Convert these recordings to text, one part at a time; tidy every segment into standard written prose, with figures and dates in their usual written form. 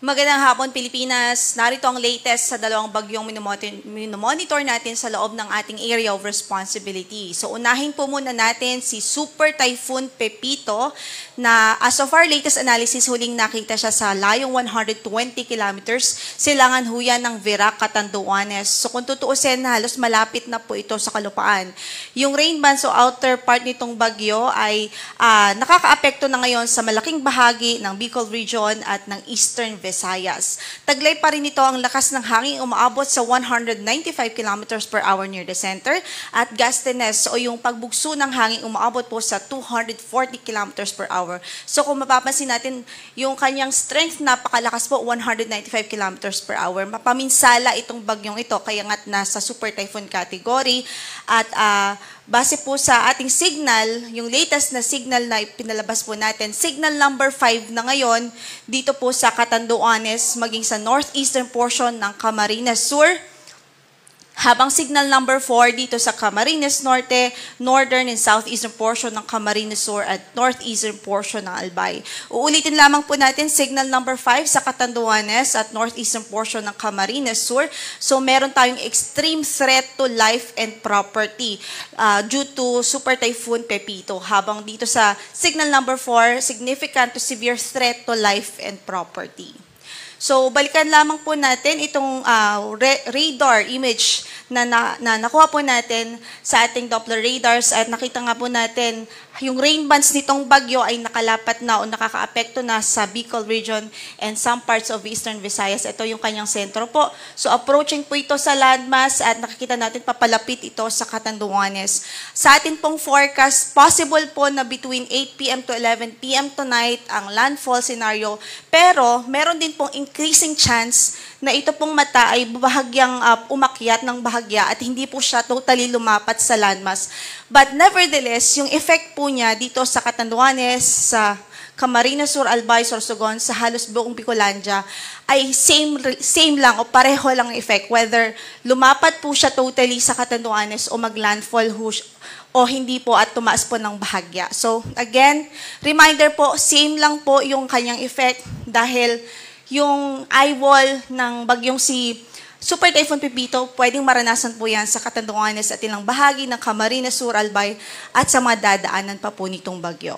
Magandang hapon, Pilipinas. Narito ang latest sa dalawang bagyong minomonitor natin sa loob ng ating area of responsibility. So unahin po muna natin si Super Typhoon Pepito na as of our latest analysis, huling nakita siya sa layong 120 kilometers, silangan huyan ng Virac, Catanduanes. So kung tutuusin, halos malapit na po ito sa kalupaan. Yung rain bands o outer part nitong bagyo ay nakakaapekto na ngayon sa malaking bahagi ng Bicol region at ng Eastern Visayas. Taglay pa rin ito ang lakas ng hangin umaabot sa 195 kilometers per hour near the center at gustiness o yung pagbugso ng hangin umaabot po sa 240 kilometers per hour. So kung mapapansin natin, yung kanyang strength napakalakas po, 195 kilometers per hour. Mapaminsala itong bagyong ito kaya nga't nasa super typhoon category at base po sa ating signal, yung latest na signal na pinalabas po natin, signal number 5 na ngayon, dito po sa Catanduanes, maging sa northeastern portion ng Camarines Sur, habang signal number 4 dito sa Camarines Norte, northern and southeastern portion ng Camarines Sur at northeastern portion ng Albay. Uulitin lamang po natin signal number 5 sa Catanduanes at northeastern portion ng Camarines Sur. So meron tayong extreme threat to life and property due to Super Typhoon Pepito. Habang dito sa signal number 4, significant to severe threat to life and property. So, balikan lamang po natin itong radar image na nakuha po natin sa ating Doppler radars at nakita nga po natin yung rain bands nitong bagyo ay nakalapat na o nakakaapekto na sa Bicol region and some parts of Eastern Visayas. Ito yung kanyang sentro po. So, approaching po ito sa landmass at nakikita natin papalapit ito sa Catanduanes. Sa atin pong forecast, possible po na between 8 p.m. to 11 p.m. tonight ang landfall scenario. Pero, meron din pong increasing chance na ito pong mata ay bahagyang umakyat ng bahagya at hindi po siya totally lumapat sa landmass. But nevertheless, yung effect po niya dito sa Catanduanes, sa Camarines Sur, Albay, Sorsogon, sa halos buong Bicolandia, ay same lang o pareho lang ang effect. Whether lumapat po siya totally sa Catanduanes o mag-landfall o hindi po at tumaas po ng bahagya. So again, reminder po, same lang po yung kanyang effect dahil yung eye wall ng bagyong si Super Typhoon Pepito, pwedeng maranasan po yan sa Catanduanes at ilang bahagi ng Camarines Sur, Albay at sa mga dadaanan pa po nitong bagyo.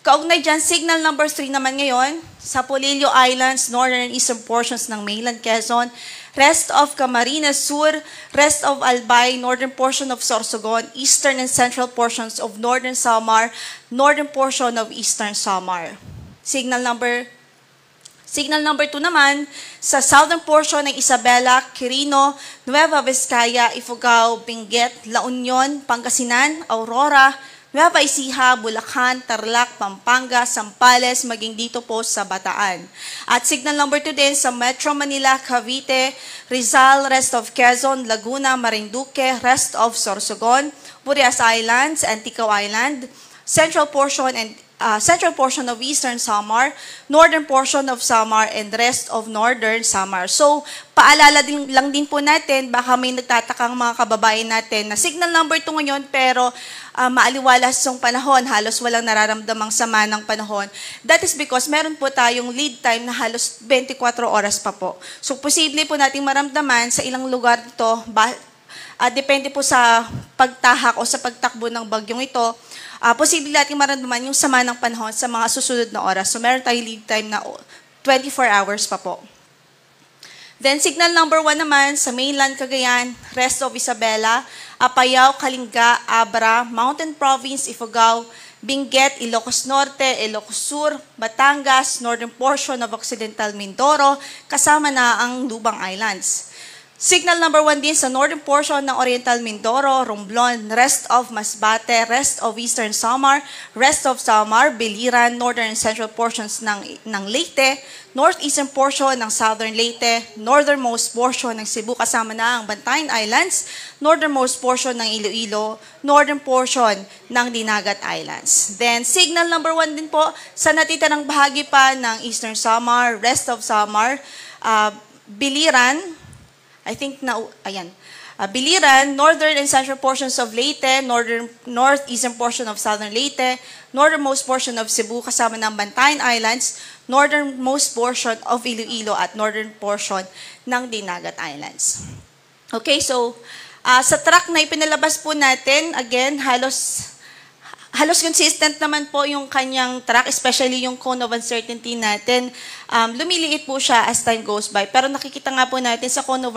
Kaugnay dyan, signal number 3 naman ngayon sa Polillo Islands, northern and eastern portions ng mainland Quezon, rest of Camarines Sur, rest of Albay, northern portion of Sorsogon, eastern and central portions of northern Samar, northern portion of eastern Samar. Signal number 2 naman, sa southern portion ng Isabela, Quirino, Nueva Vizcaya, Ifugao, Benguet, La Union, Pangasinan, Aurora, Nueva Ecija, Bulacan, Tarlac, Pampanga, Zambales, maging dito po sa Bataan. At signal number 2 din sa Metro Manila, Cavite, Rizal, rest of Quezon, Laguna, Marinduque, rest of Sorsogon, Burias Islands, Antigua Island, central portion of Eastern Samar, northern portion of Samar, and rest of northern Samar. So, paalala lang din po natin, baka may nagtatakang mga kababayan natin na signal number 2 ngayon, pero maaliwalas yung panahon, halos walang nararamdamang sama ng panahon. That is because meron po tayong lead time na halos 24 oras pa po. So, posible po nating maramdaman sa ilang lugar ito, depende po sa pagtahak o sa pagtakbo ng bagyong ito, posible natin maramdaman yung sama ng panahon sa mga susunod na oras. So, meron tayong lead time na 24 hours pa po. Then, signal number 1 naman sa mainland Cagayan, rest of Isabela, Apayao, Kalinga, Abra, Mountain Province, Ifugao, Benguet, Ilocos Norte, Ilocos Sur, Batangas, northern portion of Occidental Mindoro, kasama na ang Lubang Islands. Signal number 1 din sa northern portion ng Oriental Mindoro, Romblon, rest of Masbate, rest of Eastern Samar, rest of Samar, Biliran, northern and central portions ng Leyte, northeastern portion ng Southern Leyte, northernmost portion ng Cebu kasama na ang Bantayan Islands, northernmost portion ng Iloilo, northern portion ng Dinagat Islands. Then signal number 1 din po sa natitirang bahagi pa ng Eastern Samar, rest of Samar, Biliran, Biliran, northern and central portions of Leyte, northeastern portion of southern Leyte, northernmost portion of Cebu kasama ng Bantayan Islands, northernmost portion of Iloilo at northern portion ng Dinagat Islands. Okay, so sa track na ipinalabas po natin, again, halos consistent naman po yung kanyang track, especially yung cone of uncertainty natin. Lumiliit po siya as time goes by. Pero nakikita nga po natin sa cone of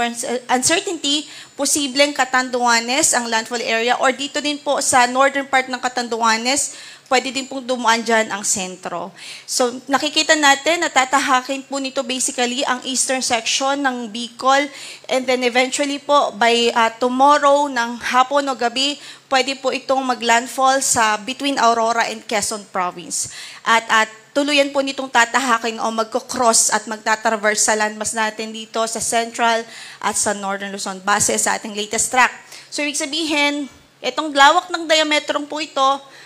uncertainty, posibleng Catanduanes ang landfall area, or dito din po sa northern part ng Catanduanes, pwede din pong dumuan dyan ang sentro. So, nakikita natin na tatahakin po nito basically ang eastern section ng Bicol, and then eventually po by tomorrow ng hapon o gabi, pwede po itong maglandfall sa between Aurora and Quezon Province. At tuluyan po nitong tatahakin o magko-cross at magtatraverse sa landmass natin dito sa Central at sa Northern Luzon base sa ating latest track. So, ibig sabihin, itong lawak ng diametrong po ito,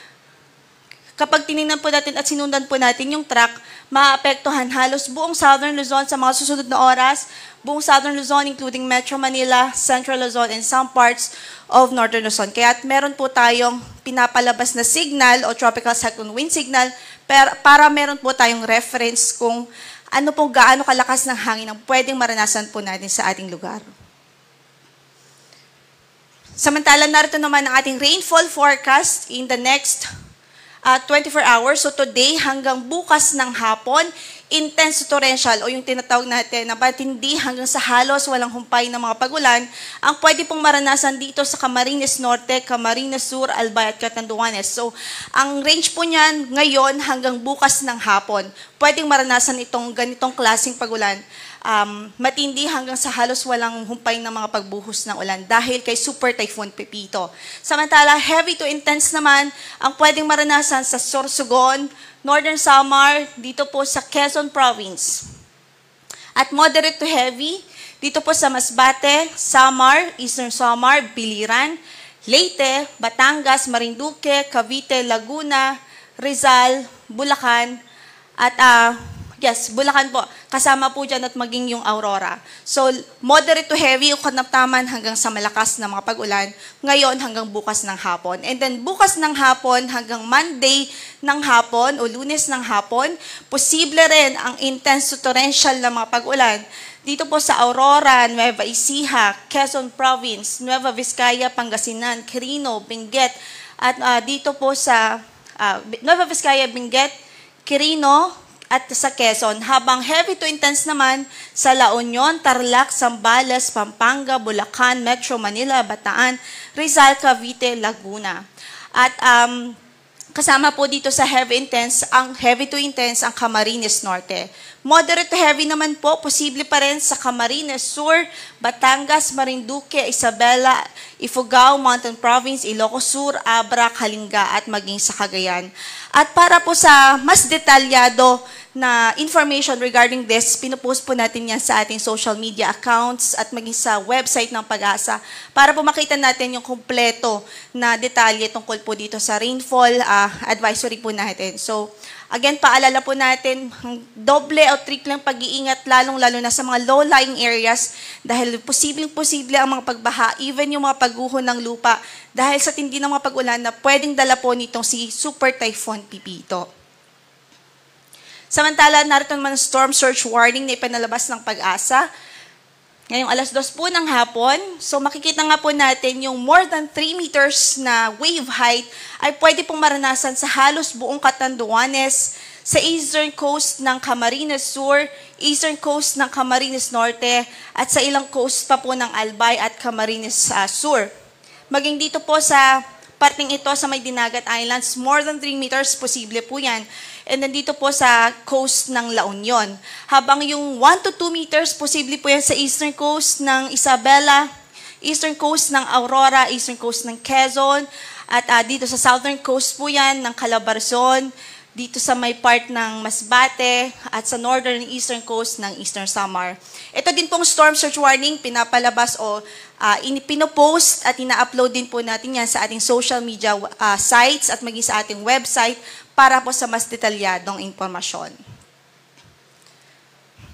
kapag tinignan po natin at sinundan po natin yung track, maapektuhan halos buong Southern Luzon sa mga susunod na oras, buong Southern Luzon including Metro Manila, Central Luzon, and some parts of Northern Luzon. Kaya meron po tayong pinapalabas na signal o tropical cyclone wind signal para meron po tayong reference kung ano po gaano kalakas ng hangin ang pwedeng maranasan po natin sa ating lugar. Samantala, narito naman ang ating rainfall forecast in the next 24 hours. So today hanggang bukas ng hapon, intense torrential o yung tinatawag natin na matindi hanggang sa halos walang humpay na mga pagulan ang pwede pong maranasan dito sa Camarines Norte, Camarines Sur, Albay at Catanduanes. So ang range po niyan ngayon hanggang bukas ng hapon, pwedeng maranasan itong ganitong klaseng pagulan. Matindi hanggang sa halos walang humpay ng mga pagbuhos ng ulan dahil kay Super Typhoon Pepito. Samantala, heavy to intense naman ang pwedeng maranasan sa Sorsogon, Northern Samar, dito po sa Quezon Province. At moderate to heavy, dito po sa Masbate, Samar, Eastern Samar, Biliran, Leyte, Batangas, Marinduque, Cavite, Laguna, Rizal, Bulacan, at Bulacan po. Kasama po dyan at maging yung Aurora. So, moderate to heavy yung kanaptaman hanggang sa malakas na mga pag-ulan. Ngayon hanggang bukas ng hapon. And then bukas ng hapon hanggang Monday ng hapon o Lunes ng hapon, posible rin ang intense to torrential na mga pag-ulan. Dito po sa Aurora, Nueva Ecija, Quezon Province, Nueva Vizcaya, Pangasinan, Quirino, Benguet. At dito po sa Nueva Vizcaya, Benguet, Quirino, at sa Quezon, habang heavy to intense naman sa La Union, Tarlac, Zambales, Pampanga, Bulacan, Metro Manila, Bataan, Rizal, Cavite, Laguna. At kasama po dito sa heavy to intense ang Camarines Norte. Moderate to heavy naman po, posible pa rin sa Camarines Sur, Batangas, Marinduque, Isabela, Ifugao, Mountain Province, Ilocos Sur, Abra, Kalinga at maging sa Cagayan. At para po sa mas detalyado na information regarding this, pinupost po natin yan sa ating social media accounts at maging sa website ng Pag-asa para po makita natin yung kumpleto na detalye tungkol po dito sa rainfall advisory po natin. So, again, paalala po natin, doble o triplang pag-iingat lalong-lalo na sa mga low-lying areas dahil posibleng-posible ang mga pagbaha, even yung mga pagguho ng lupa dahil sa tindi ng mga pag-ulan na pwedeng dala po nitong si Super Typhoon Pepito. Samantala, narito naman storm surge warning na ipinalabas ng Pag-asa. Ngayong 2:00 po ng hapon, so makikita nga po natin yung more than 3 meters na wave height ay pwede pong maranasan sa halos buong Catanduanes, sa eastern coast ng Camarines Sur, eastern coast ng Camarines Norte, at sa ilang coast pa po ng Albay at Camarines Sur. Maging dito po sa parting ito sa may Dinagat Islands, more than 3 meters, posible po yan. And then dito po sa coast ng La Union. Habang yung 1 to 2 meters, posible po yan sa eastern coast ng Isabela, eastern coast ng Aurora, eastern coast ng Quezon, at dito sa southern coast po yan ng Calabarzon, dito sa may part ng Masbate, at sa northern and eastern coast ng Eastern Samar. Ito din pong storm surge warning, pinapalabas o pinopost at ina-upload din po natin yan sa ating social media sites at maging sa ating website para po sa mas detalyadong impormasyon.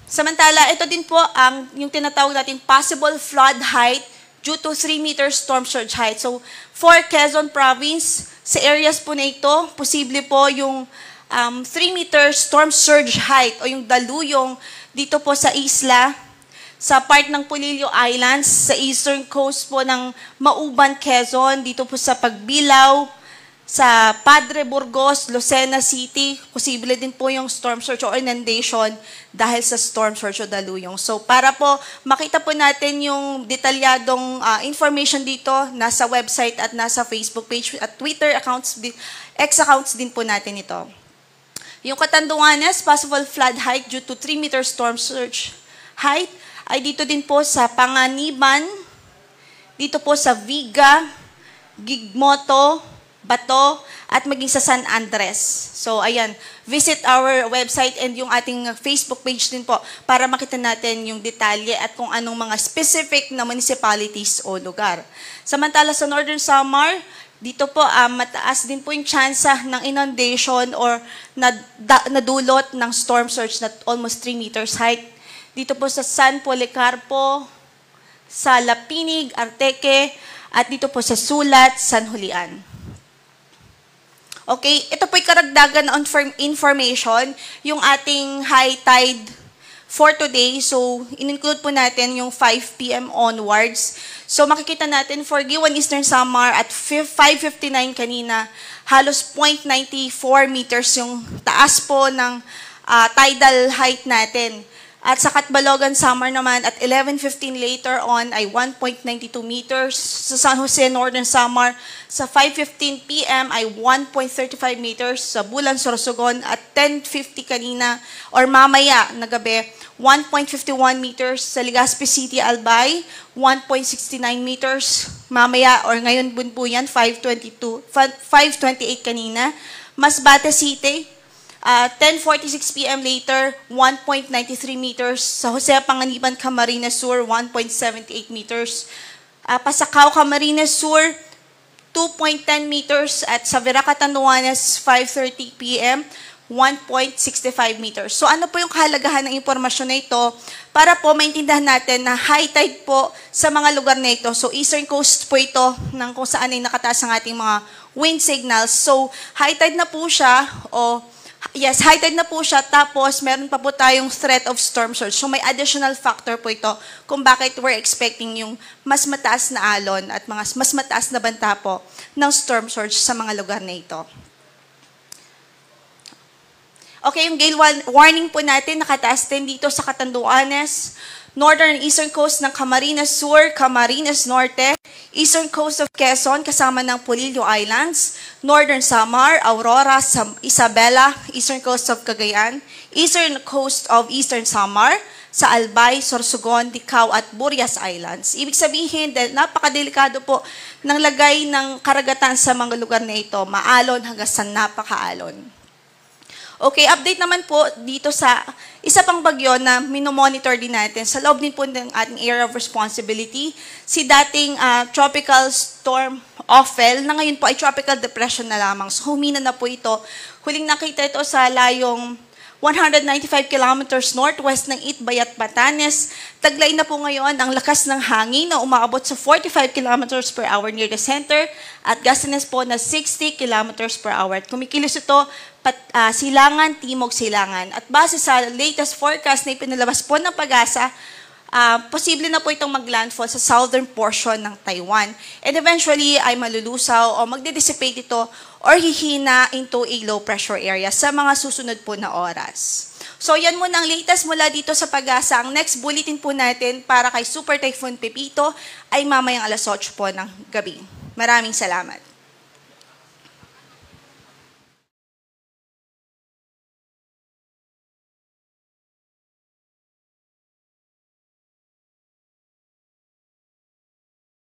Samantala, ito din po ang yung tinatawag natin possible flood height due to 3 meters storm surge height. So, for Quezon Province, sa areas po na ito, posible po yung 3-meter storm surge height o yung daluyong dito po sa isla, sa part ng Polillo Islands, sa eastern coast po ng Mauban, Quezon, dito po sa Pagbilao, sa Padre Burgos, Lucena City, posible din po yung storm surge o inundation dahil sa storm surge o daluyong. So para po makita po natin yung detalyadong information dito, nasa website at nasa Facebook page at Twitter accounts, X accounts din po natin ito. Yung Catanduanes, possible flood height due to 3-meter storm surge height ay dito din po sa Panganiban, dito po sa Viga, Gigmoto, Bato, at maging sa San Andres. So, ayan, visit our website and yung ating Facebook page din po para makita natin yung detalye at kung anong mga specific na municipalities o lugar. Samantala sa Northern Samar, dito po mataas din po yung tsansa ng inundation or nadulot ng storm surge na almost 3 meters height. Dito po sa San Policarpo, sa Lapinig, Arteque, at dito po sa Sulat, San Julian. Okay, ito po'y karagdagan na information, yung ating high tide for today. So, in-include po natin yung 5 p.m. onwards. So, makikita natin for Giwan Eastern Samar at 5:59 kanina, halos 0.94 meters yung taas po ng tidal height natin. At sa Catbalogan Samar naman at 11:15 later on ay 1.92 meters. Sa San Jose Northern Samar sa 5:15 p.m. ay 1.35 meters. Sa Bulan, Sorsogon at 10:50 kanina or mamaya na gabi 1.51 meters. Sa Legazpi City, Albay 1.69 meters. Mamaya or ngayon po yan 5:28 kanina. Masbate City 10:46 p.m. later, 1.93 meters. Sa Jose Panganiban, Camarines Sur, 1.78 meters. Pasacao, Camarines Sur, 2.10 meters. At sa Vera, Catanduanes, 5:30 p.m., 1.65 meters. So ano po yung kahalagahan ng impormasyon na ito para po maintindihan natin na high tide po sa mga lugar na ito. So eastern coast po ito ng kung saan ay nakataas ang ating mga wind signals. So high tide na po siya Yes, high tide na po siya, tapos meron pa po tayong threat of storm surge. So may additional factor po ito kung bakit we're expecting yung mas mataas na alon at mas mataas na banta po ng storm surge sa mga lugar na ito. Okay, yung gale warning po natin, nakataas din dito sa Catanduanes, northern and eastern coast ng Camarines Sur, Camarines Norte, eastern coast of Quezon kasama ng Polillo Islands, northern Samar, Aurora, Isabela, eastern coast of Cagayan, eastern coast of eastern Samar, sa Albay, Sorsogon, Dicao at Burias Islands. Ibig sabihin, dahil napakadelikado po ng lagay ng karagatan sa mga lugar na ito, maalon hanggang sa napakaalon. Okay, update naman po dito sa isa pang bagyo na minomonitor din natin sa loob din po ng ating area of responsibility, si dating tropical storm Ophel, na ngayon po ay tropical depression na lamang. So humina na po ito. Huling nakita ito sa layong 195 kilometers northwest ng Itbayat, Batanes. Taglay na po ngayon ang lakas ng hangin na umaabot sa 45 kilometers per hour near the center at gustiness po na 60 kilometers per hour. At kumikilos ito silangan, timog silangan. At base sa latest forecast na ipinalabas po ng Pag-asa, posible na po itong maglandfall sa southern portion ng Taiwan. And eventually ay malulusaw o magde-dissipate ito or hihina into a low pressure area sa mga susunod po na oras. So yan muna ang latest mula dito sa Pag-asa. Ang next bulletin po natin para kay Super Typhoon Pepito ay mamayang 8:00 po ng gabi. Maraming salamat.